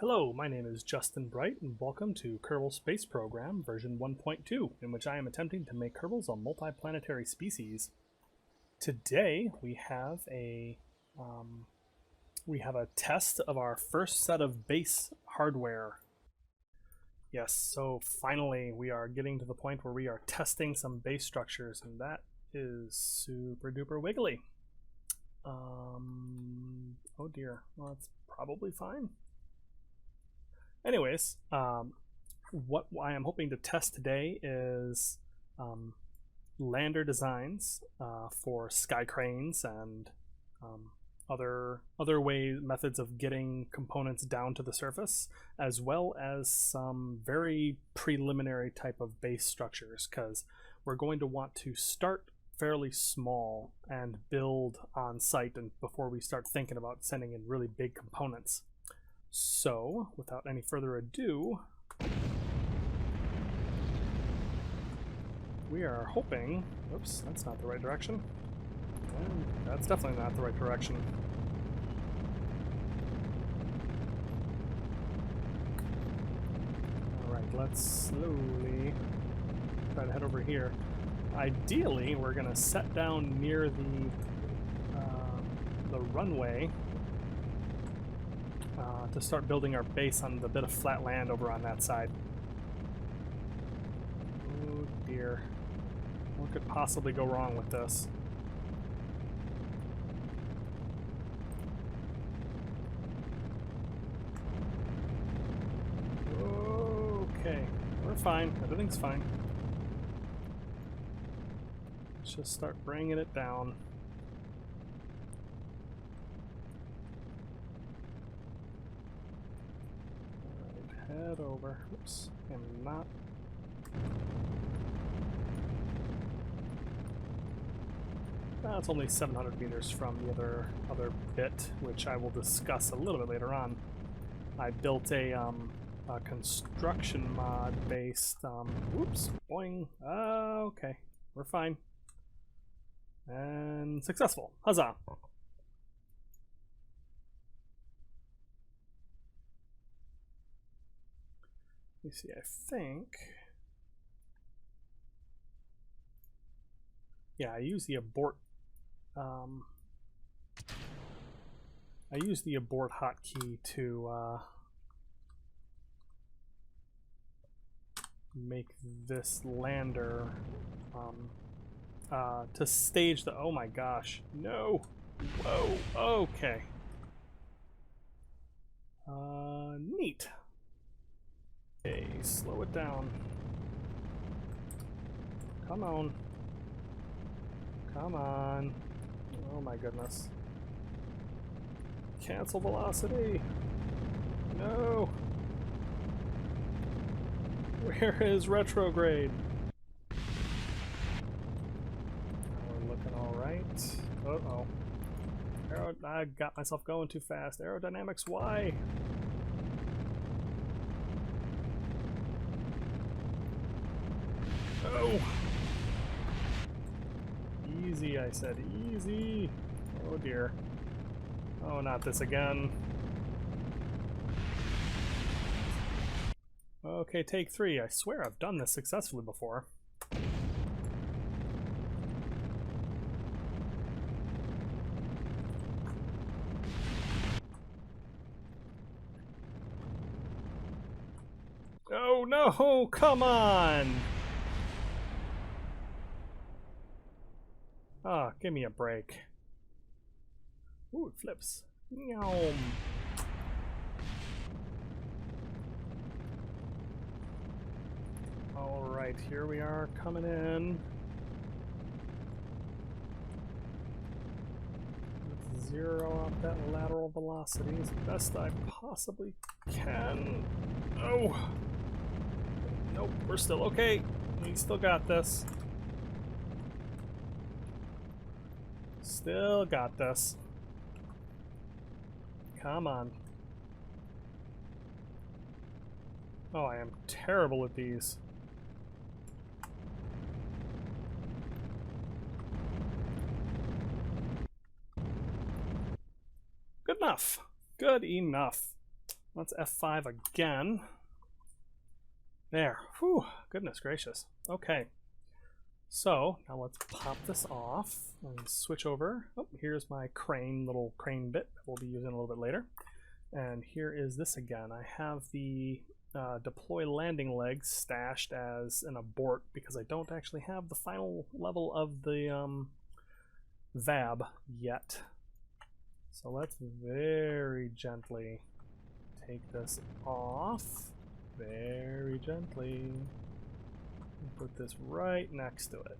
Hello, my name is Justin Bright, and welcome to Kerbal Space Program version 1.2, in which I am attempting to make Kerbals a multiplanetary species. Today we have a test of our first set of base hardware. Yes, so finally we are getting to the point where we are testing some base structures, and that is super duper wiggly. Oh dear, well, that's probably fine. Anyways, what I am hoping to test today is lander designs for skycranes and other methods of getting components down to the surface, as well as some very preliminary type of base structures, because we're going to want to start fairly small and build on site and before we start thinking about sending in really big components. So, without any further ado, we are hoping... Oops, that's not the right direction. And that's definitely not the right direction. Alright, let's slowly try to head over here. Ideally, we're going to set down near the runway to start building our base on the bit of flat land over on that side. Oh dear. What could possibly go wrong with this? Okay, we're fine. Everything's fine. Let's just start bringing it down. Head over. Oops, I'm not. It's only 700 meters from the other bit, which I will discuss a little bit later on. I built a construction mod based. Whoops, boing. Okay, we're fine and successful. Huzzah! Let me see, I think... Yeah, I use the abort... I use the abort hotkey to make this lander to stage the... Oh my gosh, no! Whoa, okay. Neat. Okay, slow it down. Come on. Come on. Oh my goodness. Cancel velocity. No. Where is retrograde? We're looking all right. Uh-oh. I got myself going too fast. Aerodynamics, why? Oh! Easy, I said. Easy! Oh dear. Oh, not this again. Okay, take 3. I swear I've done this successfully before. Oh no! Come on! Ah, give me a break. Ooh, it flips. Yum. Alright, here we are coming in. Let's zero out that lateral velocity as best I possibly can. Oh! Nope, we're still okay. We still got this. Still got this. Come on. Oh, I am terrible at these. Good enough. Good enough. Let's F5 again. There. Whew, goodness gracious. Okay. So now let's pop this off and switch over. Oh, here's my crane, little crane bit that we'll be using a little bit later. And here is this again. I have the deploy landing legs stashed as an abort because I don't actually have the final level of the VAB yet. So let's very gently take this off. Very gently. Put this right next to it.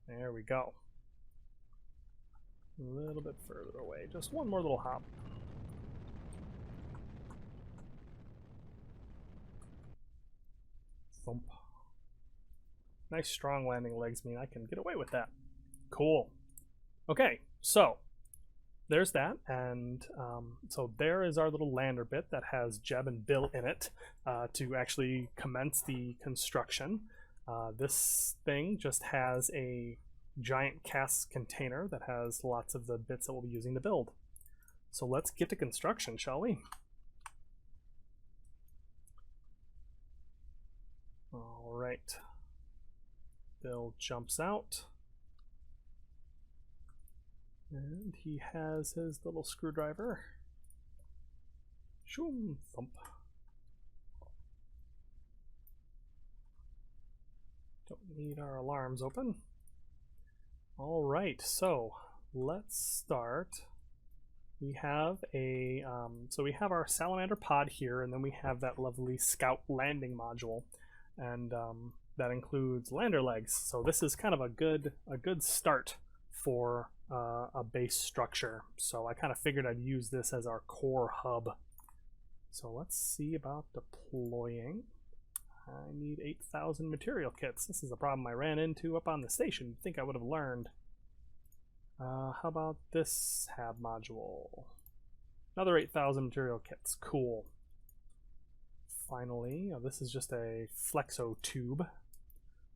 There we go. A little bit further away. Just one more little hop. Thump. Nice strong landing legs mean I can get away with that. Cool. Okay, so there's that, and so there is our little lander bit that has Jeb and Bill in it to actually commence the construction. This thing just has a giant cast container that has lots of the bits that we'll be using to build. So let's get to construction, shall we? All right. Bill jumps out. And he has his little screwdriver. Shoom, thump. Don't need our alarms open. All right, so let's start. We have a so we have our salamander pod here, and then we have that lovely scout landing module, and that includes lander legs. So this is kind of a good start for a base structure. So I kind of figured I'd use this as our core hub. So let's see about deploying. I need 8,000 material kits. This is a problem I ran into up on the station. You'd think I would have learned. How about this hab module? Another 8,000 material kits. Cool. Finally, this is just a flexo tube.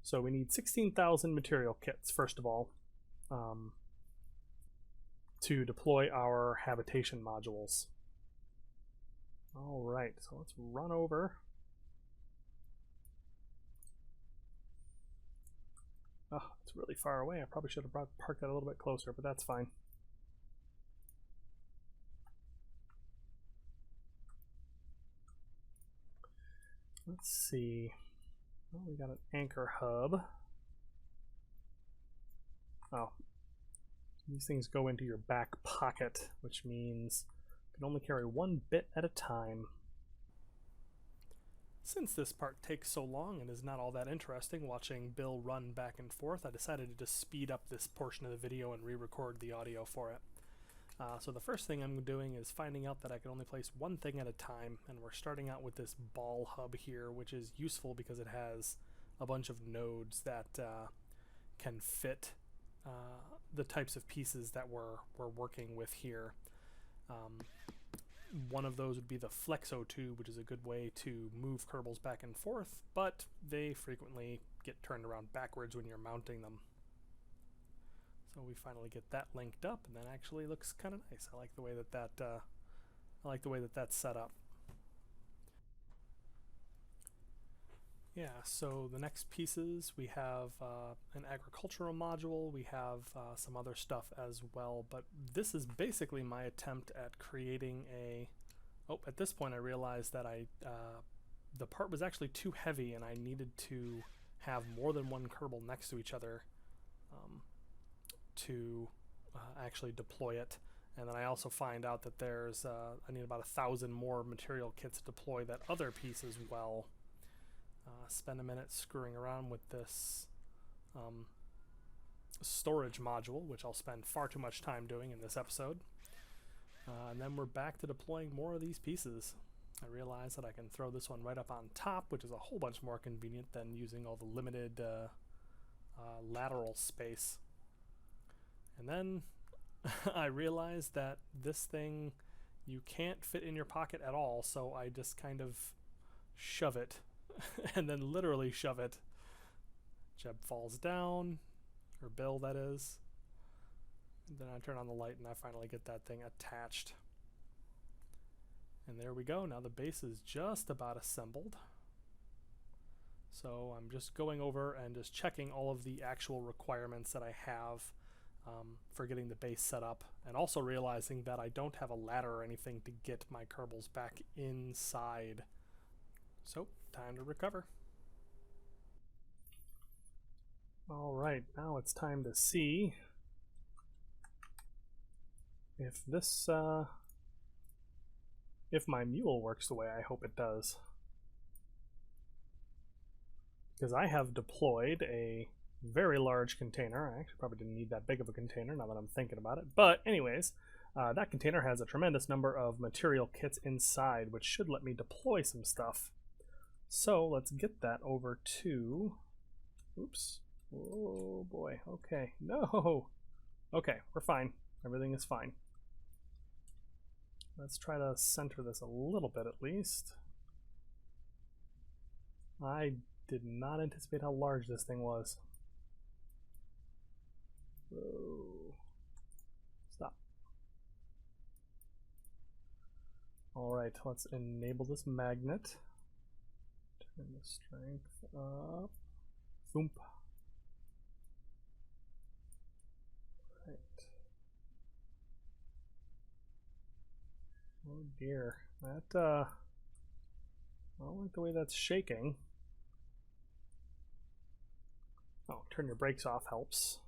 So we need 16,000 material kits, first of all, to deploy our habitation modules. All right, so let's run over. Oh, it's really far away. I probably should have parked that a little bit closer, but that's fine. Let's see. Well, we got an anchor hub. Oh, these things go into your back pocket, which means you can only carry one bit at a time. Since this part takes so long and is not all that interesting watching Bill run back and forth, I decided to just speed up this portion of the video and re-record the audio for it. So the first thing I'm doing is finding out that I can only place one thing at a time, and we're starting out with this ball hub here, which is useful because it has a bunch of nodes that can fit the types of pieces that we're working with here. One of those would be the flexo tube, which is a good way to move Kerbals back and forth, but they frequently get turned around backwards when you're mounting them. So we finally get that linked up, and that actually looks kind of nice. I like the way that that's set up. Yeah, so the next pieces, we have an agricultural module, we have some other stuff as well, but this is basically my attempt at creating a... Oh, at this point I realized that the part was actually too heavy and I needed to have more than one Kerbal next to each other to actually deploy it. And then I also find out that there's I need about 1,000 more material kits to deploy that other piece as well. Spend a minute screwing around with this storage module, which I'll spend far too much time doing in this episode. And then we're back to deploying more of these pieces. I realize that I can throw this one right up on top, which is a whole bunch more convenient than using all the limited lateral space. And then I realized that this thing you can't fit in your pocket at all, so I just kind of shove it and then literally shove it. Jeb falls down, or Bill that is. And then I turn on the light and I finally get that thing attached. And there we go. Now the base is just about assembled. So I'm just going over and just checking all of the actual requirements that I have for getting the base set up, and also realizing that I don't have a ladder or anything to get my Kerbals back inside. So, time to recover. Alright, now it's time to see if this, if my mule works the way I hope it does. Because I have deployed a very large container. I actually probably didn't need that big of a container now that I'm thinking about it. But anyways, that container has a tremendous number of material kits inside, which should let me deploy some stuff. So let's get that over to... Oops. Oh boy. Okay. No! Okay, we're fine. Everything is fine. Let's try to center this a little bit at least. I did not anticipate how large this thing was. Whoa. Stop. Alright, let's enable this magnet. Turn the strength up. Thump. Right. Oh dear. That, I don't like the way that's shaking. Oh, turn your brakes off helps.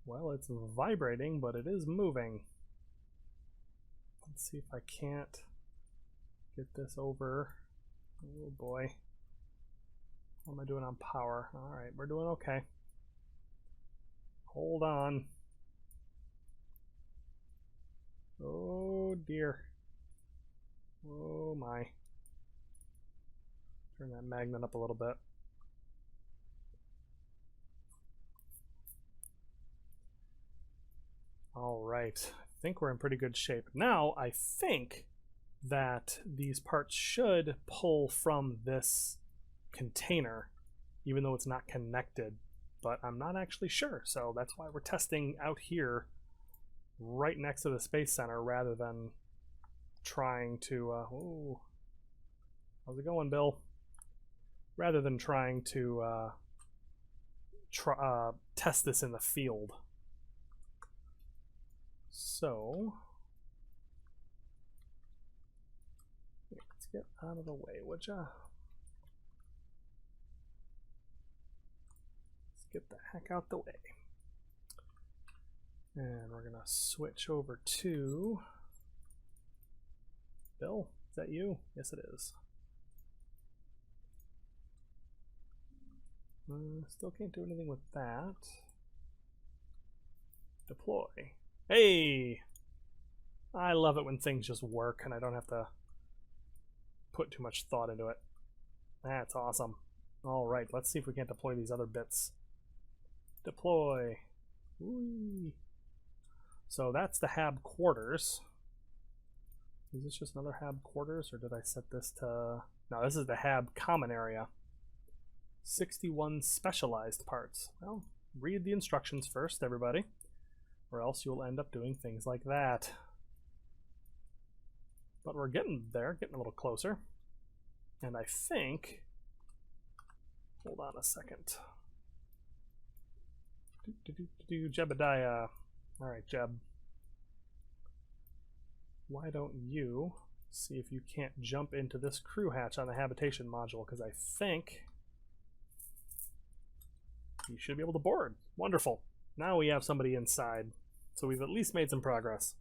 Well, it's vibrating, but it is moving. Let's see if I can't get this over. Oh boy. What am I doing on power? Alright, we're doing okay. Hold on. Oh dear. Oh my. Turn that magnet up a little bit. Alright, I think we're in pretty good shape. Now, I think that these parts should pull from this container, even though it's not connected, but I'm not actually sure, so that's why we're testing out here right next to the Space Center rather than trying to, oh, how's it going, Bill? Rather than trying to test this in the field. So, let's get out of the way, would ya? Let's get the heck out the way. And we're gonna switch over to Bill. Is that you? Yes, it is. Still can't do anything with that. Deploy. Hey! I love it when things just work and I don't have to put too much thought into it. That's awesome. Alright, let's see if we can't deploy these other bits. Deploy. Whee. So that's the HAB quarters. Is this just another HAB quarters, or did I set this to... No, this is the HAB common area. 61 specialized parts. Well, read the instructions first, everybody, or else you'll end up doing things like that. But we're getting there, getting a little closer. And I think... Hold on a second. Jebediah. Alright, Jeb. Why don't you see if you can't jump into this crew hatch on the habitation module, because I think you should be able to board. Wonderful. Now we have somebody inside. So we've at least made some progress.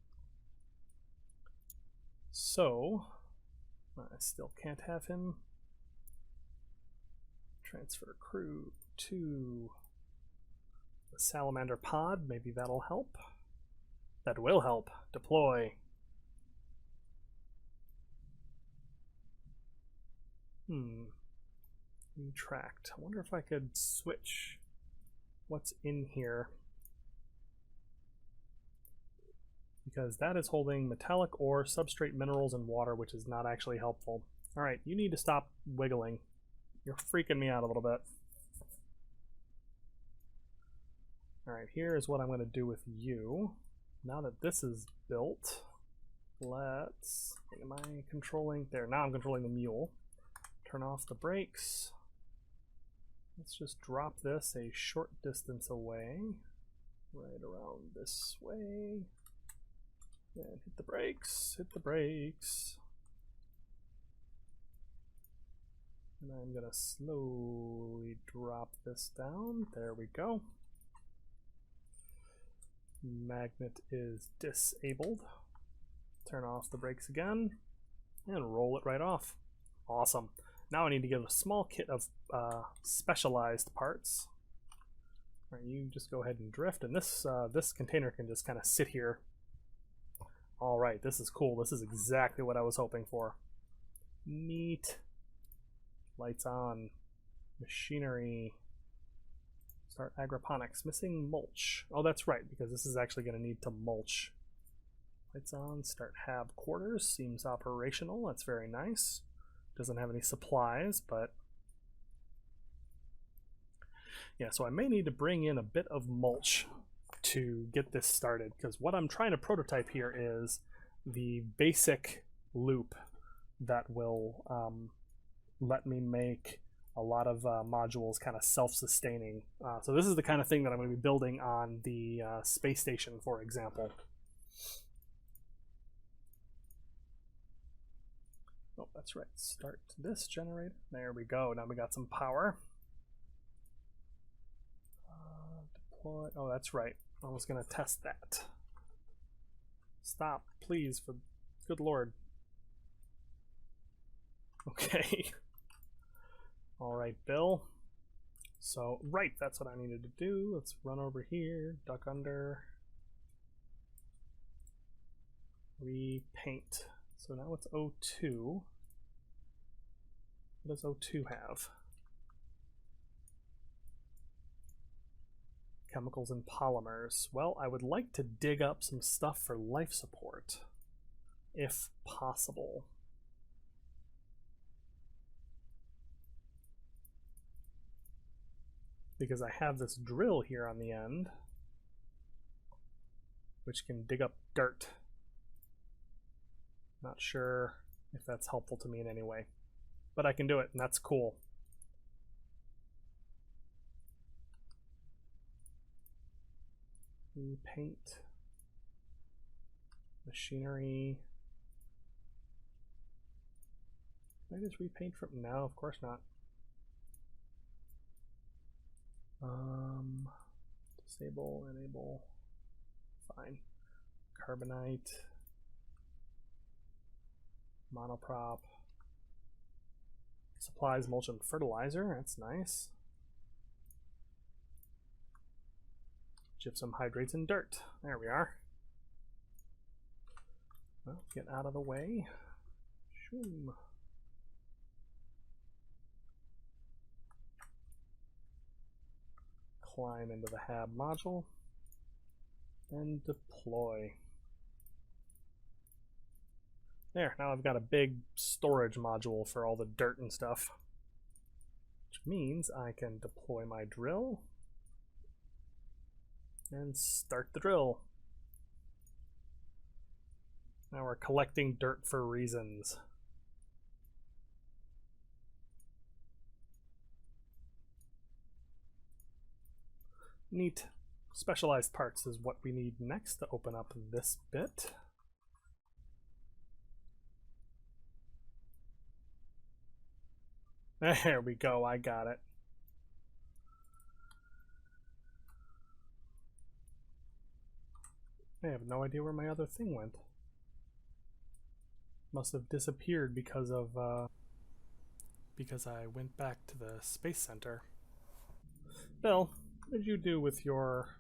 So, I still can't have him. Transfer crew to the salamander pod. Maybe that'll help. That will help. Deploy. Retract. I wonder if I could switch what's in here, because that is holding metallic ore, substrate minerals, and water, which is not actually helpful. Alright, you need to stop wiggling. You're freaking me out a little bit. Alright, here is what I'm going to do with you. Now that this is built, let's, am I controlling, there, now I'm controlling the mule. Turn off the brakes. Let's just drop this a short distance away, right around this way. And hit the brakes, hit the brakes. And I'm gonna slowly drop this down. There we go. Magnet is disabled. Turn off the brakes again and roll it right off. Awesome. Now I need to get a small kit of specialized parts. All right, you just go ahead and drift, and this container can just kind of sit here. All right, this is cool. This is exactly what I was hoping for. Neat. Lights on. Machinery. Start agroponics. Missing mulch. Oh, that's right, because this is actually going to need to mulch. Lights on. Start hab quarters. Seems operational. That's very nice. Doesn't have any supplies, but yeah, so I may need to bring in a bit of mulch to get this started, because what I'm trying to prototype here is the basic loop that will let me make a lot of modules kind of self-sustaining. So this is the kind of thing that I'm going to be building on the space station, for example. Oh, that's right. Start this generator. There we go. Now we got some power. Deploy. Oh, that's right. I was going to test that. Stop, please, for good lord. Okay. All right, Bill. So, right, that's what I needed to do. Let's run over here, duck under, repaint. So now it's O2. What does O2 have? Chemicals and polymers. Well, I would like to dig up some stuff for life support, if possible. Because I have this drill here on the end, which can dig up dirt. Not sure if that's helpful to me in any way, but I can do it, and that's cool. Repaint. Machinery. Can I just repaint from? No, of course not. Disable, enable. Fine. Carbonite. Monoprop. Supplies, mulch, and fertilizer. That's nice. Gypsum, hydrates, and dirt. There we are. Well, get out of the way. Shoom. Climb into the hab module and deploy. There, now I've got a big storage module for all the dirt and stuff, which means I can deploy my drill and start the drill. Now we're collecting dirt for reasons. Neat. Specialized parts is what we need next to open up this bit. There we go, I got it. I have no idea where my other thing went. Must have disappeared because of because I went back to the Space Center. Bill, what did you do with your...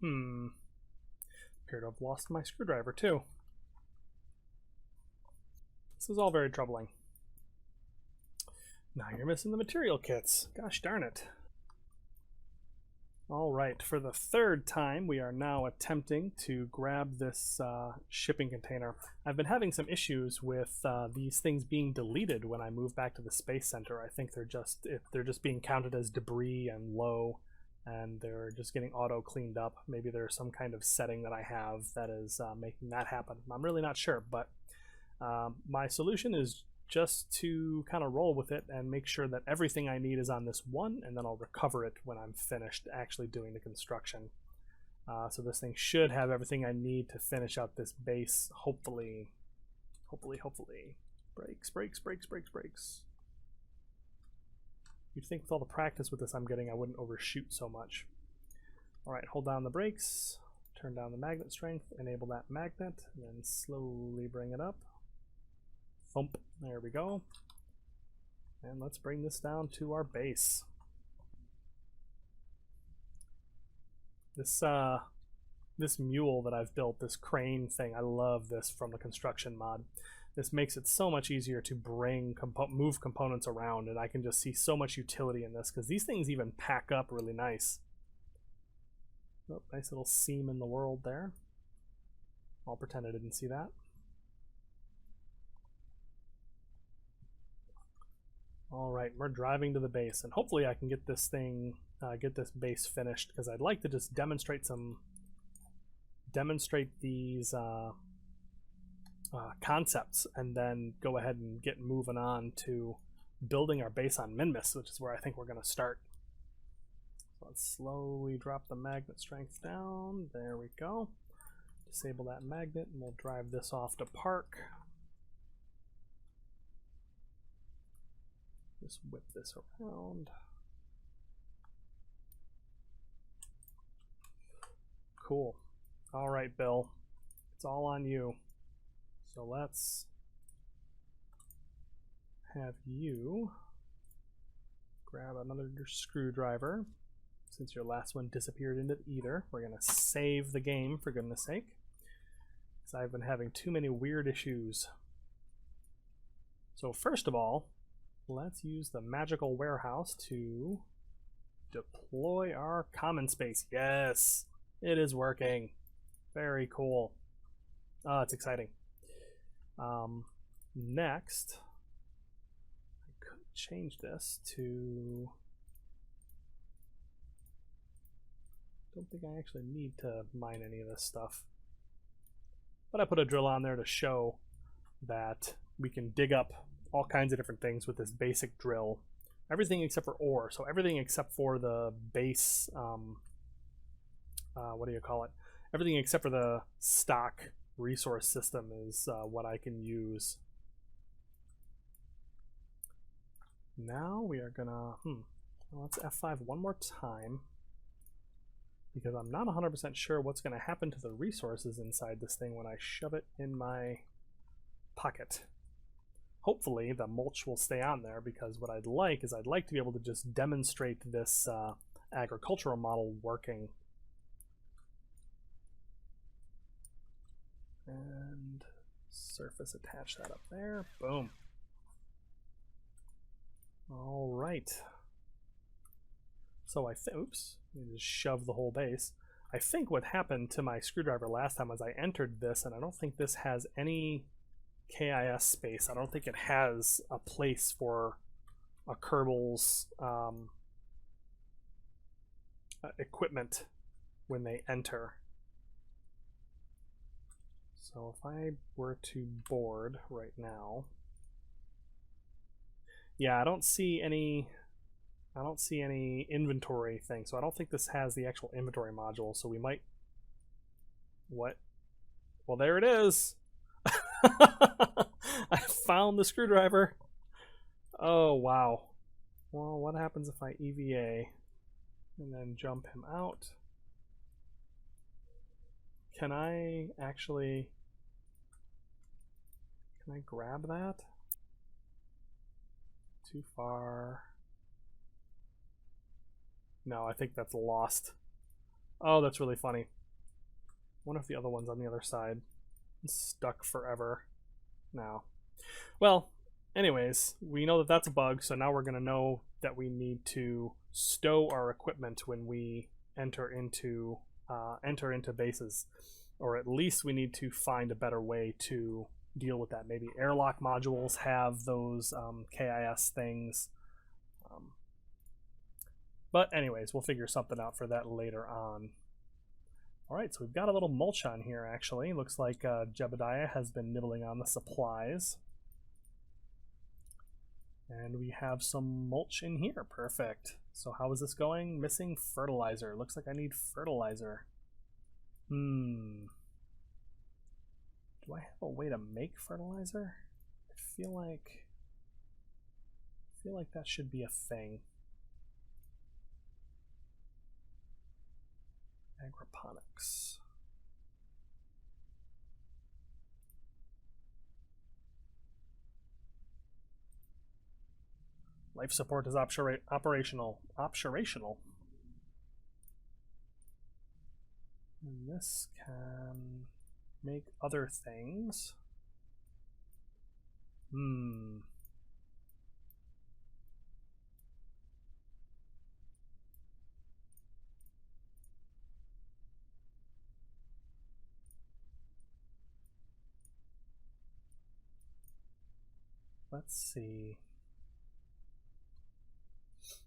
Appear to have lost my screwdriver too. This is all very troubling. Now you're missing the material kits. Gosh darn it. All right, for the third time, we are now attempting to grab this shipping container. I've been having some issues with these things being deleted when I move back to the Space Center. I think they're just being counted as debris and low, and they're just getting auto cleaned up. Maybe there's some kind of setting that I have that is making that happen. I'm really not sure, but my solution is just to kind of roll with it and make sure that everything I need is on this one, and then I'll recover it when I'm finished actually doing the construction. So this thing should have everything I need to finish out this base, hopefully. Hopefully. Brakes. You'd think with all the practice with this I'm getting, I wouldn't overshoot so much. Alright, hold down the brakes, turn down the magnet strength, enable that magnet, and then slowly bring it up. Thump. There we go. And let's bring this down to our base. This mule that I've built, this crane thing, I love this from the construction mod. This makes it so much easier to move components around, and I can just see so much utility in this because these things even pack up really nice. Oh, nice little seam in the world there. I'll pretend I didn't see that. All right, we're driving to the base, and hopefully I can get this thing, get this base finished, because I'd like to just demonstrate these concepts, and then go ahead and get moving on to building our base on Minmus, which is where I think we're going to start. So let's slowly drop the magnet strength down. There we go. Disable that magnet, and we'll drive this off to park. Just whip this around. Cool. All right, Bill. It's all on you. So let's have you grab another screwdriver. Since your last one disappeared into the ether, we're going to save the game, for goodness sake. Because I've been having too many weird issues. So first of all, let's use the magical warehouse to deploy our common space. Yes, it is working. Very cool. Oh, it's exciting. Next, I could change this to... Don't think I actually need to mine any of this stuff. But I put a drill on there to show that we can dig up all kinds of different things with this basic drill. Everything except for ore. So everything except for the base, what do you call it? Everything except for the stock resource system is what I can use. Now we are gonna, let's F5 one more time, because I'm not 100% sure what's gonna happen to the resources inside this thing when I shove it in my pocket. Hopefully the mulch will stay on there, because what I'd like is I'd like to be able to just demonstrate this agricultural model working. And surface attach that up there. Boom. All right. So oops, let me just shove the whole base. I think what happened to my screwdriver last time was I entered this, and I don't think this has any KIS space. I don't think it has a place for a Kerbal's equipment when they enter. So if I were to board right now, yeah, I don't see any inventory thing. So I don't think this has the actual inventory module. So we might, what? Well, there it is. I found the screwdriver. Oh, wow. Well, what happens if I EVA and then jump him out? Can I grab that? Too far. No, I think that's lost. Oh, that's really funny. I wonder if the other one's on the other side. It's stuck forever now. Well, anyways, we know that that's a bug, so now we're going to know that we need to stow our equipment when we enter into bases, or at least we need to find a better way to deal with that. Maybe airlock modules have those KIS things. But anyways, we'll figure something out for that later on. All right, so we've got a little mulch on here, actually. Looks like Jebediah has been nibbling on the supplies. And we have some mulch in here. Perfect. So how is this going? Missing fertilizer. Looks like I need fertilizer. Do I have a way to make fertilizer? I feel like that should be a thing. Agroponics. Life support is operational. And this can make other things. Let's see.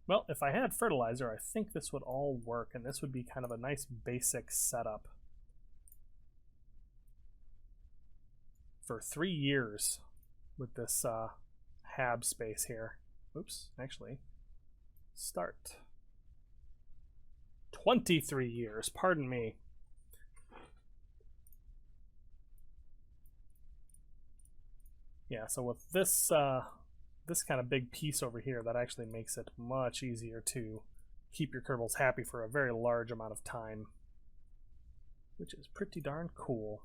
Well, if I had fertilizer, I think this would all work, and this would be kind of a nice basic setup for 3 years with this hab space here. Oops, actually, start. 23 years, pardon me. Yeah, so with this this kind of big piece over here, that actually makes it much easier to keep your Kerbals happy for a very large amount of time, which is pretty darn cool.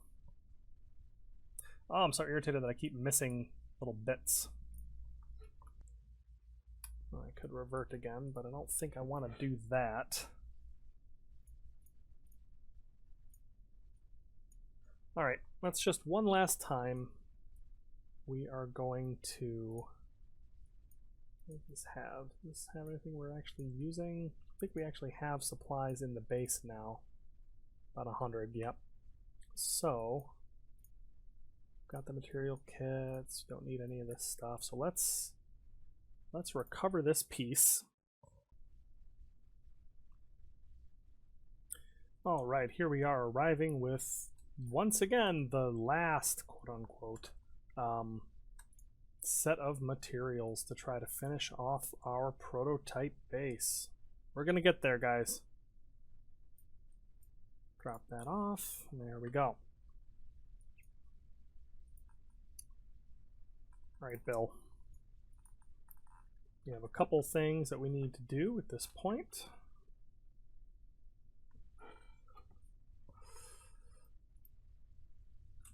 Oh, I'm so irritated that I keep missing little bits. Well, I could revert again, but I don't think I want to do that. Alright, let's just one last time. We are going to... What does this have? Does this have anything we're actually using? I think we actually have supplies in the base now. About 100, yep. So, got the material kits, don't need any of this stuff. So let's recover this piece. All right, here we are arriving with, once again, the last quote-unquote set of materials to try to finish off our prototype base. We're gonna get there, guys. Drop that off, and there we go. All right, Bill. We have a couple things that we need to do at this point.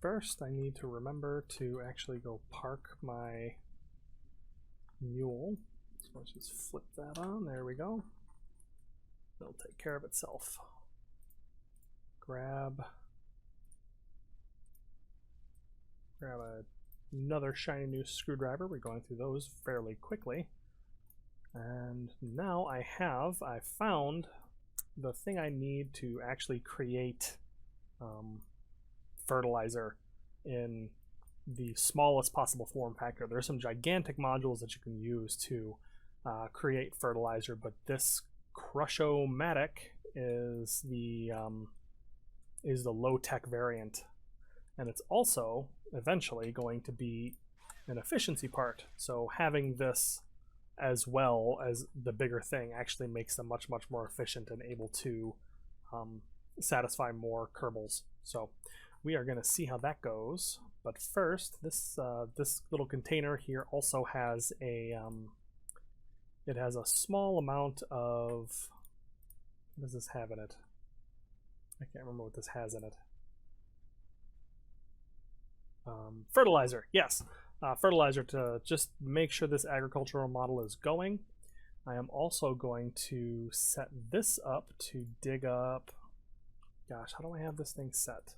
First, I need to remember to actually go park my mule. So let's just flip that on. There we go. It'll take care of itself. Grab another shiny new screwdriver. We're going through those fairly quickly. And now I found the thing I need to actually create fertilizer in the smallest possible form factor. There are some gigantic modules that you can use to create fertilizer, but this Crush-O-Matic is the low-tech variant, and it's also eventually going to be an efficiency part. So having this as well as the bigger thing actually makes them much more efficient and able to satisfy more Kerbals. So we are going to see how that goes, but first, this little container here also has a it has a small amount of, what does this have in it? I can't remember what this has in it. Fertilizer, yes, fertilizer to just make sure this agricultural model is going. I am also going to set this up to dig up. Gosh, how do I have this thing set?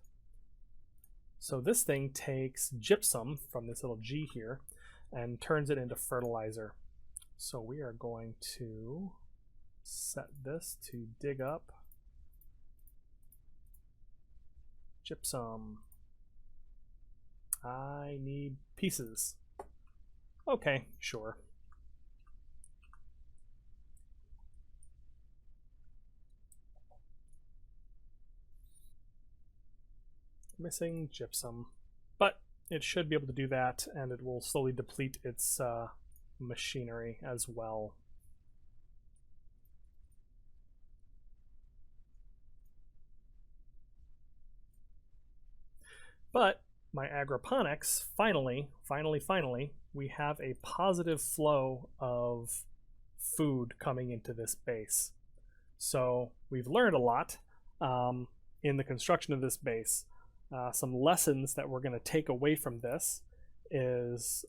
So this thing takes gypsum from this little G here and turns it into fertilizer. So we are going to set this to dig up Gypsum. I need pieces. Okay, sure. Missing gypsum. But it should be able to do that, and it will slowly deplete its machinery as well. But my agroponics, finally, we have a positive flow of food coming into this base. So we've learned a lot in the construction of this base. Some lessons that we're going to take away from this is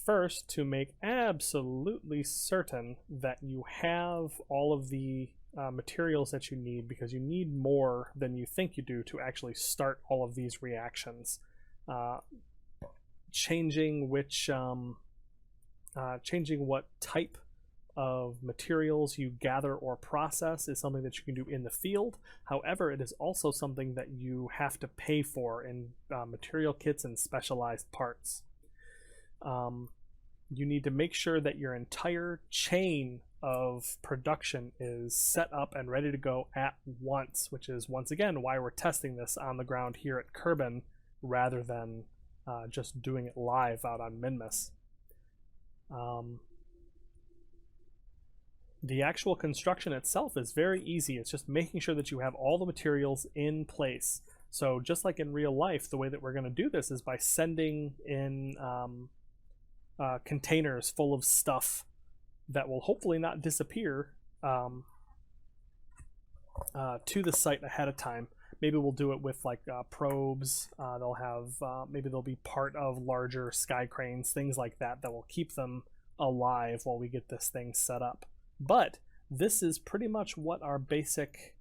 first, to make absolutely certain that you have all of the materials that you need, because you need more than you think you do to actually start all of these reactions. Changing what type of materials you gather or process is something that you can do in the field. However, it is also something that you have to pay for in material kits and specialized parts. You need to make sure that your entire chain of production is set up and ready to go at once, which is once again why we're testing this on the ground here at Kerbal rather than just doing it live out on Minmus. The actual construction itself is very easy. It's just making sure that you have all the materials in place. So just like in real life, the way that we're going to do this is by sending in containers full of stuff that will hopefully not disappear to the site ahead of time. Maybe we'll do it with like probes. They'll have maybe they'll be part of larger sky cranes, things like that, that will keep them alive while we get this thing set up. But this is pretty much what our basic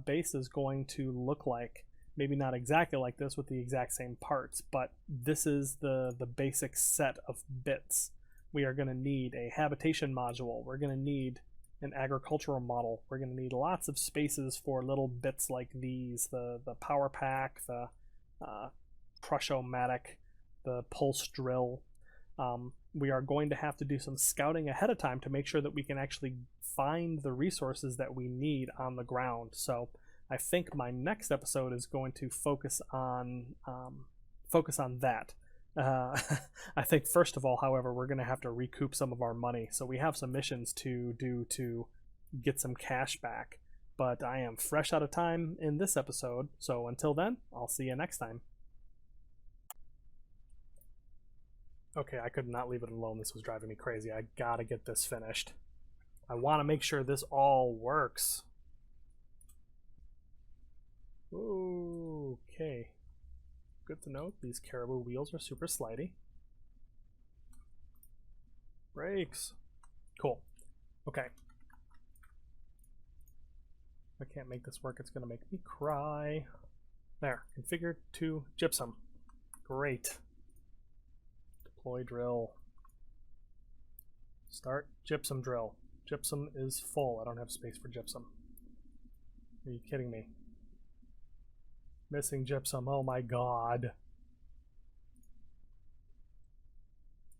base is going to look like. Maybe not exactly like this with the exact same parts, but this is the basic set of bits. We are going to need a habitation module. We're going to need an agricultural model. We're going to need lots of spaces for little bits like these, the power pack, the crush-o-matic, the pulse drill. We are going to have to do some scouting ahead of time to make sure that we can actually find the resources that we need on the ground. So I think my next episode is going to focus on that. I think first of all, however, we're going to have to recoup some of our money. So we have some missions to do to get some cash back. But I am fresh out of time in this episode. So until then, I'll see you next time. Okay, I could not leave it alone. This was driving me crazy. I gotta get this finished. I want to make sure this all works. Okay. Good to know. These Kerbal wheels are super slidey. Brakes. Cool. Okay. If I can't make this work, it's going to make me cry. There. Configure to gypsum. Great. Deploy drill. Start gypsum drill. Gypsum is full. I don't have space for gypsum. Are you kidding me? Missing gypsum. Oh my god.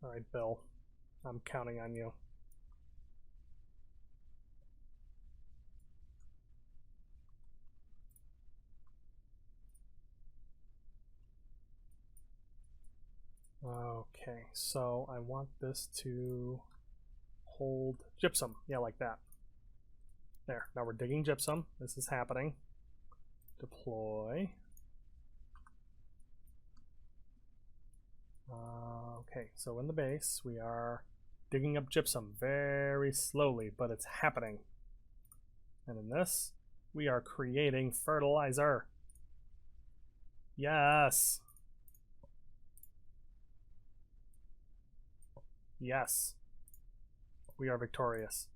Alright, Bill. I'm counting on you. Okay, so I want this to hold gypsum. Yeah, like that. There. Now we're digging gypsum. This is happening. Deploy. Okay, so in the base we are digging up gypsum very slowly, but it's happening. And in this, we are creating fertilizer. Yes. Yes. We are victorious.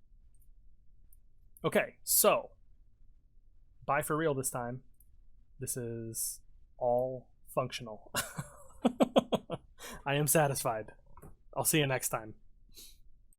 Okay, so bye for real this time. This is all functional. I am satisfied. I'll see you next time.